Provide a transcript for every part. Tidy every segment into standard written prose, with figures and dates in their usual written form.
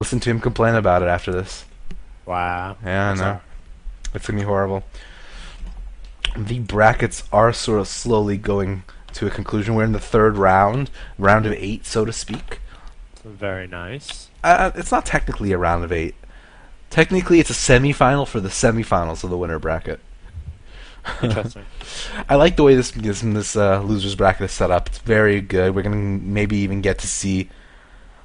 listen to him complain about it after this. Wow. Yeah, I That's know. all. It's gonna be horrible. The brackets are sort of slowly going to a conclusion. We're in the third round, round of 8, so to speak. Very nice. It's not technically a round of 8. Technically, it's a semifinal for the semifinals of the winner bracket. Interesting. I like the way this losers bracket is set up. It's very good. We're gonna maybe even get to see.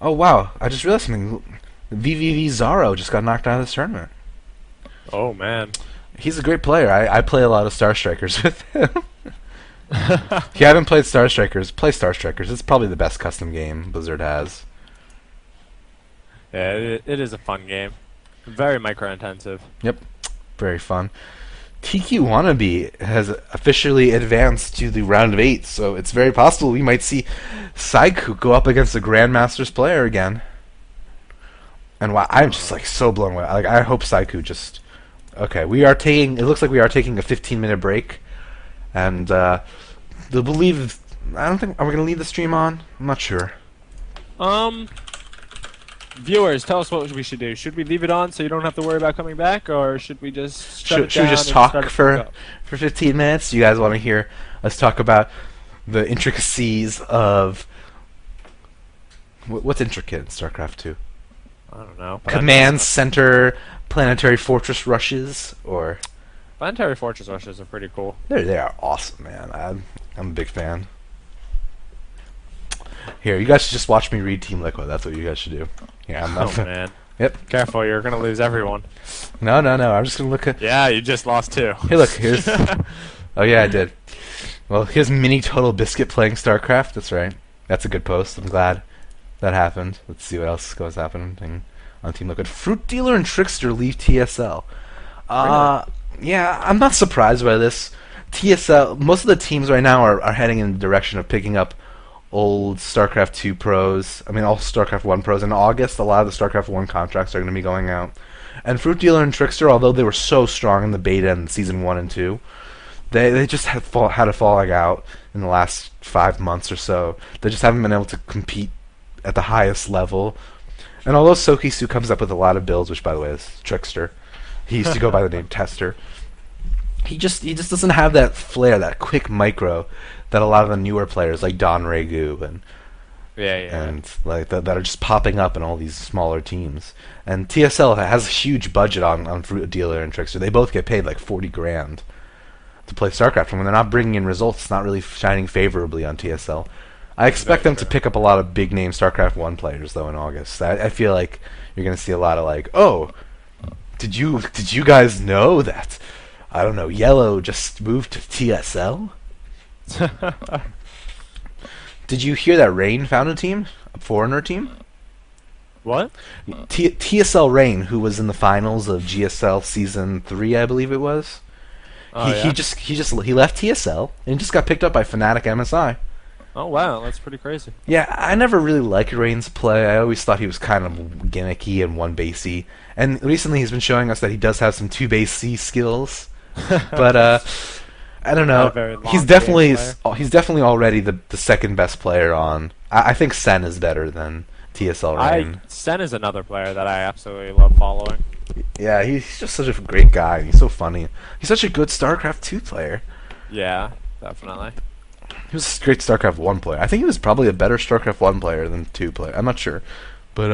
Oh wow! I just realized something. VVV Zaro just got knocked out of this tournament. Oh man. He's a great player. I play a lot of Star Strikers with him. If you haven't played Star Strikers, play Star Strikers. It's probably the best custom game Blizzard has. Yeah, it is a fun game. Very micro intensive. Yep, very fun. TQ Wannabe has officially advanced to the round of 8, so it's very possible we might see Saiku go up against a Grandmasters player again. And wow, I'm just like so blown away. Like I hope Saiku just. Okay, we are taking. It looks like we are taking a 15-minute break, and they'll believe. I don't think. Are we gonna leave the stream on? I'm not sure. Viewers, tell us what we should do. Should we leave it on so you don't have to worry about coming back, or should we just shut it Should we down just and talk start it for back up? 15 minutes? You guys want to hear us talk about the intricacies of what's intricate in StarCraft 2? I don't know. but I know Command stuff. center, planetary fortress rushes, or Planetary Fortress Rushes are pretty cool. they are awesome, man. I'm a big fan. Here, you guys should just watch me read Team Liquid. That's what you guys should do. Yeah, I'm not. Oh man. Yep. Careful, you're gonna lose everyone. No. I'm just gonna look at. Yeah, you just lost two. Hey, look. Here's. Oh yeah, I did. Well, here's Mini Total Biscuit playing StarCraft. That's right. That's a good post. I'm glad that happened. Let's see what else goes happening on Team Liquid. Fruit Dealer and Trickster leave TSL. Yeah, I'm not surprised by this. TSL. Most of the teams right now are heading in the direction of picking up old StarCraft 2 pros. I mean, all StarCraft 1 pros. In August, a lot of the StarCraft 1 contracts are going to be going out. And Fruit Dealer and Trickster, although they were so strong in the beta and Season 1 and 2, they just had a falling out in the last 5 months or so. They just haven't been able to compete at the highest level. And although Sokisu comes up with a lot of builds, which, by the way, is Trickster, he used to go by the name Tester, he just doesn't have that flair, that quick micro that a lot of the newer players like Don Regu and like that are just popping up in all these smaller teams. And TSL has a huge budget on Fruit Dealer and Trickster. They both get paid like 40 grand to play StarCraft, and when they're not bringing in results, it's not really shining favorably on TSL. I expect them to pick up a lot of big name StarCraft 1 players though in August. I feel like you're going to see a lot of like, oh, did you guys know that? I don't know, Yellow just moved to TSL? Did you hear that Rain found a team? A foreigner team? What? TSL Rain, who was in the finals of GSL Season 3, I believe it was. Oh, He left TSL and just got picked up by Fnatic MSI. Oh wow, that's pretty crazy. Yeah, I never really liked Rain's play. I always thought he was kind of gimmicky and one basey. And recently he's been showing us that he does have some two base C skills. But I don't Not a know. very long He's game definitely player. he's definitely already the second best player on. I think Sen is better than TSL Rain. Sen is another player that I absolutely love following. Yeah, he's just such a great guy. He's so funny. He's such a good StarCraft 2 player. Yeah, definitely. He was a great StarCraft 1 player. I think he was probably a better StarCraft 1 player than 2 player. I'm not sure. But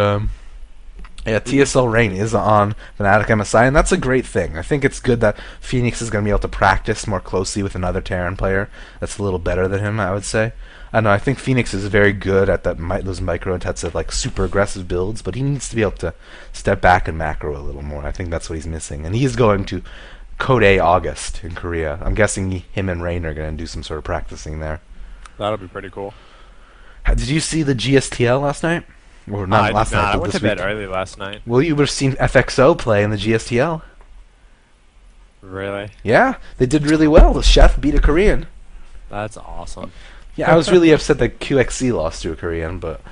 yeah, TSL Rain is on Fnatic MSI, and that's a great thing. I think it's good that Phoenix is going to be able to practice more closely with another Terran player that's a little better than him, I would say. I don't know, I think Phoenix is very good at those micro-intensive, like, super aggressive builds, but he needs to be able to step back and macro a little more. I think that's what he's missing. And he's going to Code A August in Korea. I'm guessing him and Rain are going to do some sort of practicing there. That'll be pretty cool. Did you see the GSTL last night? Or not I did last not. night, I but went this to bed week? early last night. Well, you would have seen FXO play in the GSTL. Really? Yeah, they did really well. The chef beat a Korean. That's awesome. Yeah, I was really upset that QXC lost to a Korean, but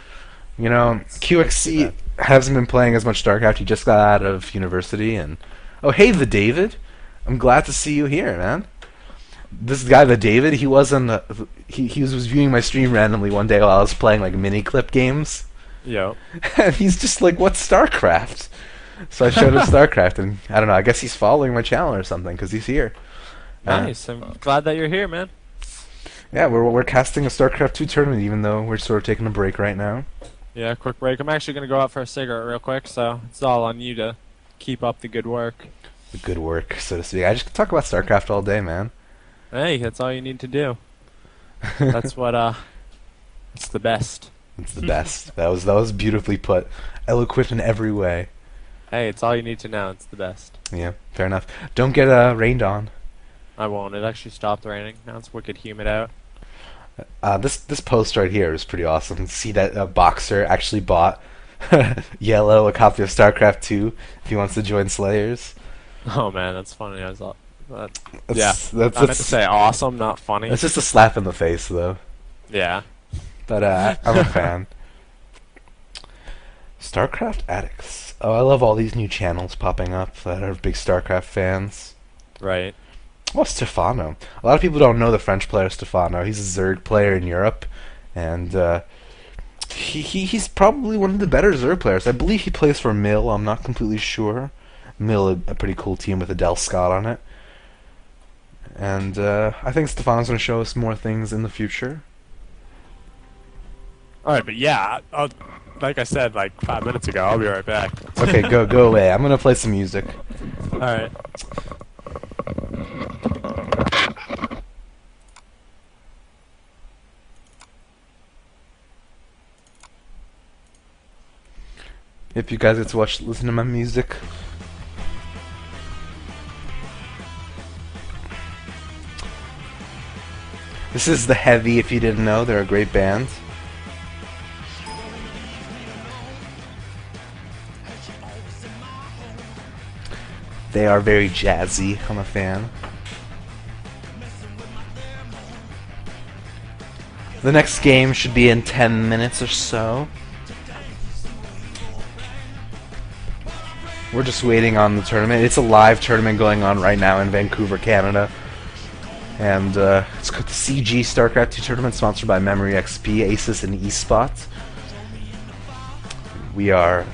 you know, QXC hasn't been playing as much StarCraft. He just got out of university, and oh, hey, the David, I'm glad to see you here, man. This guy, the David, he was viewing my stream randomly one day while I was playing like mini clip games. Yep. And he's just like, "What's StarCraft?" So I showed him StarCraft, and I don't know. I guess he's following my channel or something because he's here. Nice. I'm glad that you're here, man. Yeah, we're casting a StarCraft 2 tournament, even though we're sort of taking a break right now. Yeah, quick break. I'm actually gonna go out for a cigarette real quick, so it's all on you to keep up the good work. The good work, so to speak. I just talk about StarCraft all day, man. Hey, that's all you need to do. That's what it's the best. It's the best. That was beautifully put, eloquent in every way. Hey, it's all you need to know. It's the best. Yeah, fair enough. Don't get rained on. I won't. It actually stopped raining. Now it's wicked humid out. This post right here is pretty awesome. See that Boxer actually bought Yellow a copy of StarCraft 2 if he wants to join Slayers. Oh man, that's funny. I was all, yeah, That's, I meant to say awesome, not funny. It's just a slap in the face, though. Yeah. But I'm a fan. StarCraft addicts. Oh, I love all these new channels popping up that are big StarCraft fans. Right. Oh, Stefano. A lot of people don't know the French player Stefano. He's a Zerg player in Europe, and he's probably one of the better Zerg players. I believe he plays for Mill. I'm not completely sure. Mill, a pretty cool team with Adele Scott on it. And I think Stefano's going to show us more things in the future. All right, but yeah, like I said like 5 minutes ago, I'll be right back. Okay, go away. I'm going to play some music. All right. If you guys get to listen to my music. This is The Heavy, if you didn't know. They're a great band. They are very jazzy. I'm a fan. The next game should be in 10 minutes or so. We're just waiting on the tournament. It's a live tournament going on right now in Vancouver, Canada. And it's called the CG StarCraft 2 tournament, sponsored by Memory XP, Asus, and eSpot. We are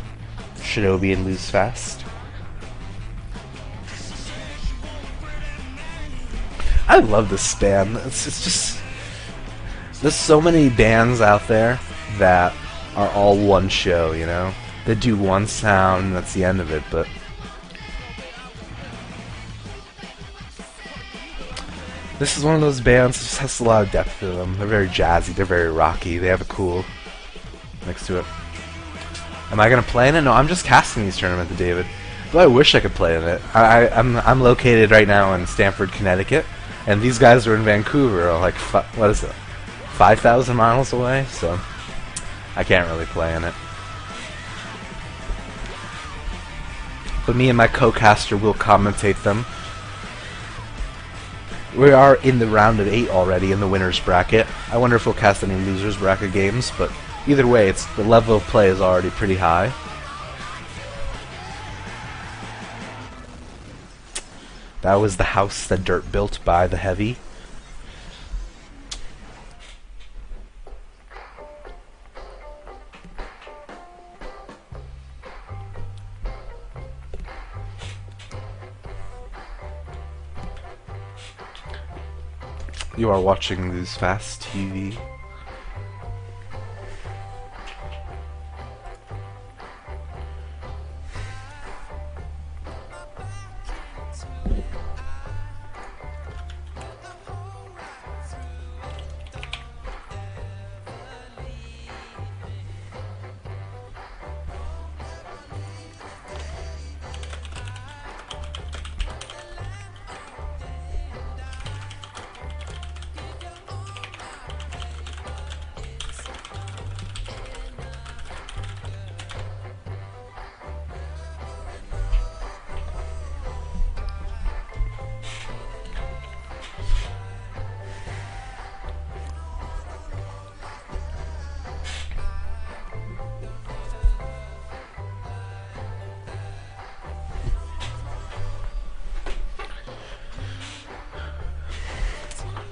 Shinobi and Lose Fast. I love this band. It's just... There's so many bands out there that are all one show, you know? They do one sound, and that's the end of it, but... This is one of those bands that just has a lot of depth to them. They're very jazzy, they're very rocky, they have a cool next to it. Am I gonna play in it? No, I'm just casting these tournaments, David. Though I wish I could play in it. I'm located right now in Stamford, Connecticut, and these guys are in Vancouver, like, what is it, 5,000 miles away? So, I can't really play in it. But me and my co-caster will commentate them. We are in the round of 8 already in the winner's bracket. I wonder if we'll cast any loser's bracket games, but either way, the level of play is already pretty high. That was the house that Dirt built by the Heavy. You are watching Lose Fast TV.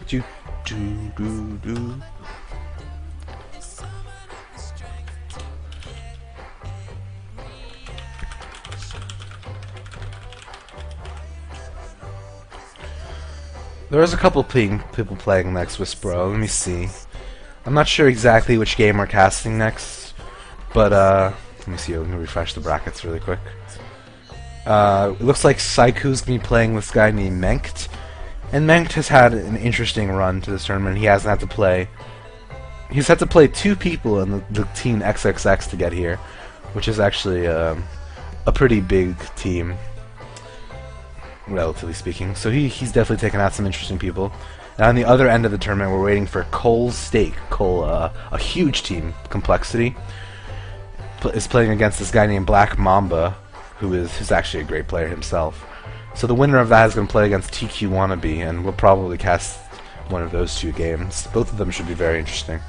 Do do do do. There's a couple people playing next Whisperer. Let me see. I'm not sure exactly which game we're casting next, but let me see. Let me refresh the brackets really quick. It looks like Saiku's gonna be playing this guy named Menkt, and Menkt has had an interesting run to this tournament. He hasn't had to play. He's had to play 2 people in the team XXX to get here, which is actually a pretty big team, relatively speaking. So he's definitely taken out some interesting people. And on the other end of the tournament, we're waiting for Cole's Stake. Cole, a huge team, Complexity, is playing against this guy named Black Mamba, who's actually a great player himself. So the winner of that is going to play against TQ Wannabe, and we'll probably cast one of those 2 games. Both of them should be very interesting.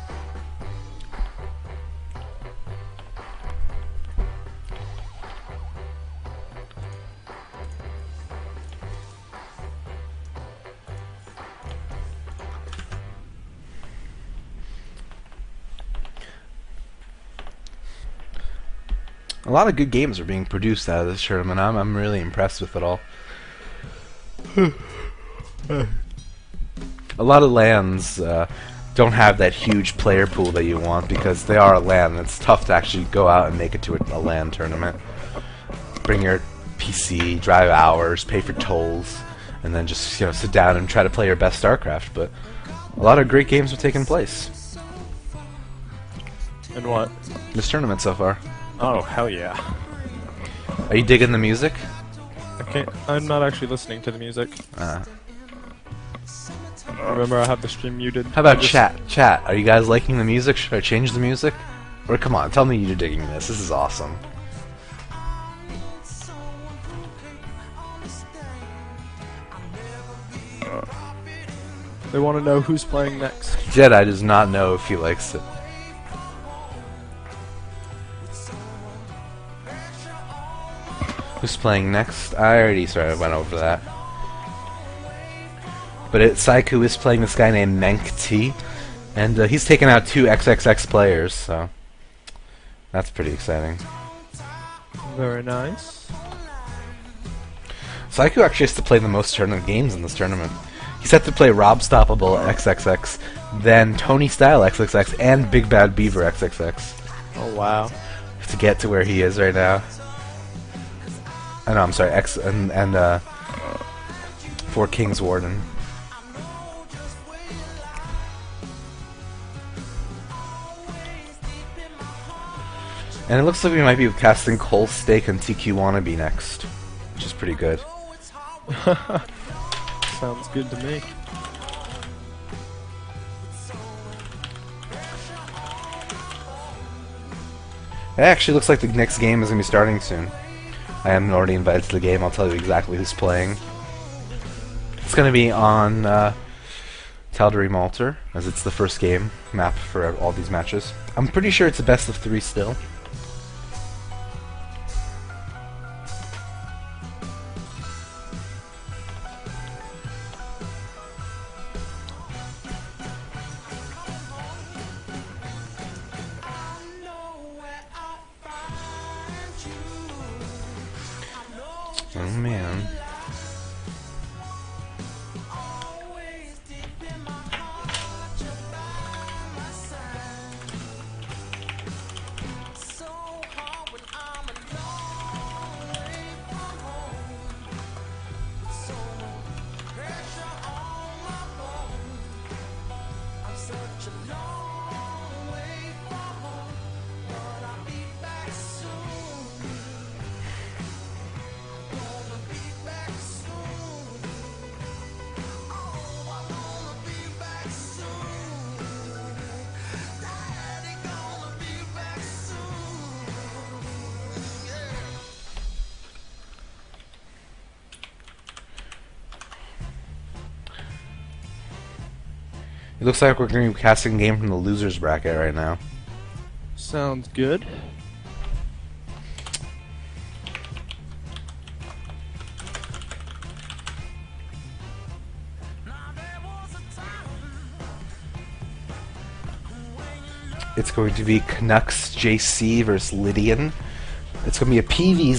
A lot of good games are being produced out of this tournament. I'm really impressed with it all. A lot of lands don't have that huge player pool that you want because they are a LAN, and it's tough to actually go out and make it to a LAN tournament. Bring your PC, drive hours, pay for tolls, and then just sit down and try to play your best StarCraft. But a lot of great games have taken place. And what? This tournament so far. Oh, hell yeah. Are you digging the music? I'm not actually listening to the music. Remember, I have the stream muted. How about chat? Chat, are you guys liking the music? Should I change the music? Or come on, tell me you're digging this. This is awesome. They want to know who's playing next. Jedi does not know if he likes it. Who's playing next? I already sort of went over that. But Saiku is playing this guy named Menk T, and he's taken out 2 XXX players, so that's pretty exciting. Very nice. Saiku actually has to play the most tournament games in this tournament. He's had to play Rob Stoppable XXX, then Tony Style XXX, and Big Bad Beaver XXX. Oh wow. To get to where he is right now. Oh, no, I'm sorry, for King's Warden. And it looks like we might be casting Cole's Stake and TQ Wannabe next, which is pretty good. Sounds good to me. It actually looks like the next game is going to be starting soon. I am already invited to the game. I'll tell you exactly who's playing. It's going to be on Tal'Darim Altar, as it's the first game map for all these matches. I'm pretty sure it's a best of 3 still. Oh man. It looks like we're going to be casting a game from the losers bracket right now. Sounds good. It's going to be Canucks JC versus Lydian. It's going to be a PvZ